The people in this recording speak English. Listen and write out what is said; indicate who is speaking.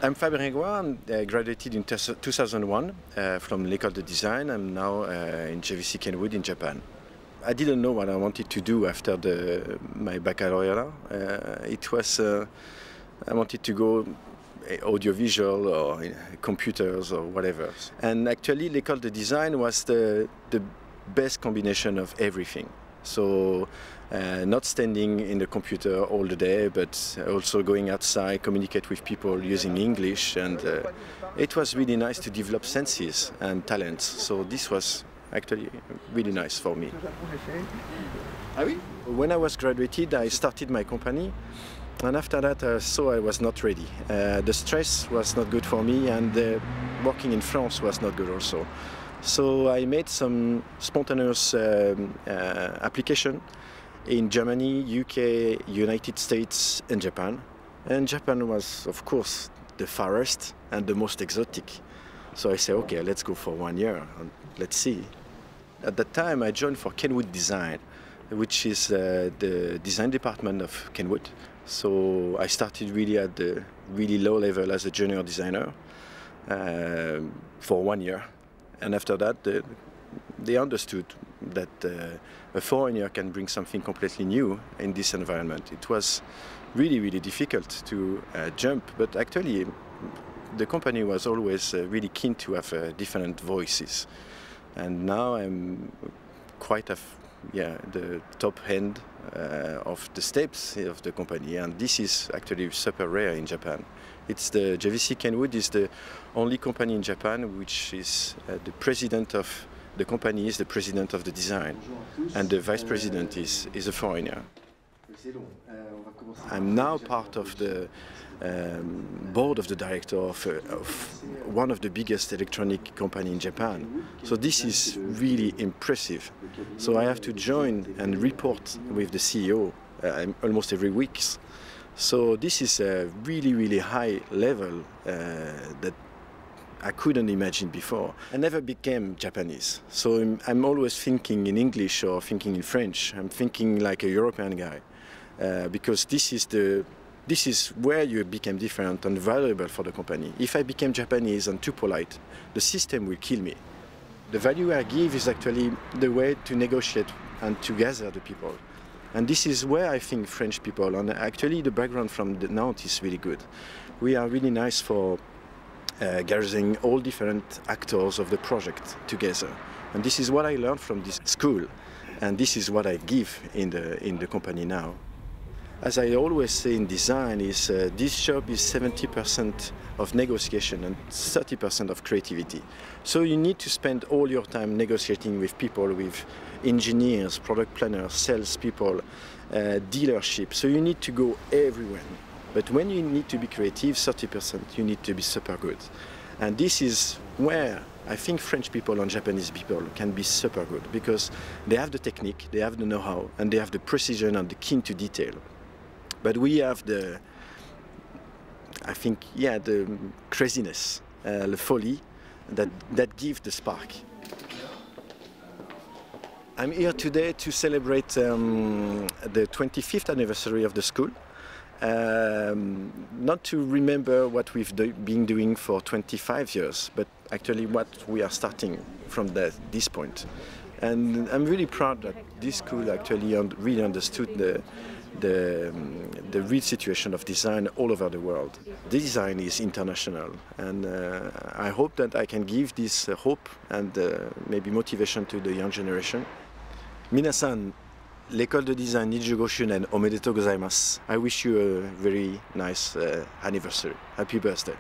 Speaker 1: I'm Fabien Grégoire. I graduated in 2001 from L'École de Design. I'm now in JVC Kenwood in Japan. I didn't know what I wanted to do after my baccalaureate. I wanted to go audiovisual or computers or whatever. And actually L'École de Design was the best combination of everything. So not standing in the computer all the day, but also going outside, communicate with people using English, and it was really nice to develop senses and talents. So this was actually really nice for me. When I was graduated, I started my company, and after that I saw I was not ready. The stress was not good for me, and working in France was not good also. So I made some spontaneous application in Germany, UK, United States and Japan. And Japan was, of course, the farthest and the most exotic. So I said, okay, let's go for 1 year and let's see. At that time I joined for Kenwood Design, which is the design department of Kenwood. So I started really at the really low level as a junior designer for 1 year. And after that, they understood that a foreigner can bring something completely new in this environment. It was really, really difficult to jump, but actually the company was always really keen to have different voices. And now I'm quite the top end of the steps of the company, and this is actually super rare in Japan. It's the JVC Kenwood is the only company in Japan which is the president of the company is the president of the design, and the vice president is a foreigner. I'm now part of the board of the director of one of the biggest electronic company in Japan. So this is really impressive. So I have to join and report with the CEO almost every week. So this is a really, really high level that I couldn't imagine before. I never became Japanese, so I'm always thinking in English or thinking in French. I'm thinking like a European guy, because this is where you become different and valuable for the company. If I became Japanese and too polite, the system will kill me. The value I give is actually the way to negotiate and to gather the people. And this is where I think French people, and actually the background from the Nantes is really good. We are really nice for gathering all different actors of the project together. And this is what I learned from this school, and this is what I give in the company now. As I always say in design, this job is 70% of negotiation and 30% of creativity. So you need to spend all your time negotiating with people, with engineers, product planners, salespeople, dealership. So you need to go everywhere. But when you need to be creative, 30%, you need to be super good. And this is where I think French people and Japanese people can be super good, because they have the technique, they have the know-how, and they have the precision and the keen to detail. But we have the craziness, the folly that gives the spark. I'm here today to celebrate the 25th anniversary of the school. Not to remember what we've been doing for 25 years, but actually what we are starting from this point. And I'm really proud that this school actually really understood the real situation of design all over the world. Design is international, and I hope that I can give this hope and maybe motivation to the young generation. Minasan, L'École de Design 25周年おめでとうございます. I wish you a very nice anniversary. Happy birthday.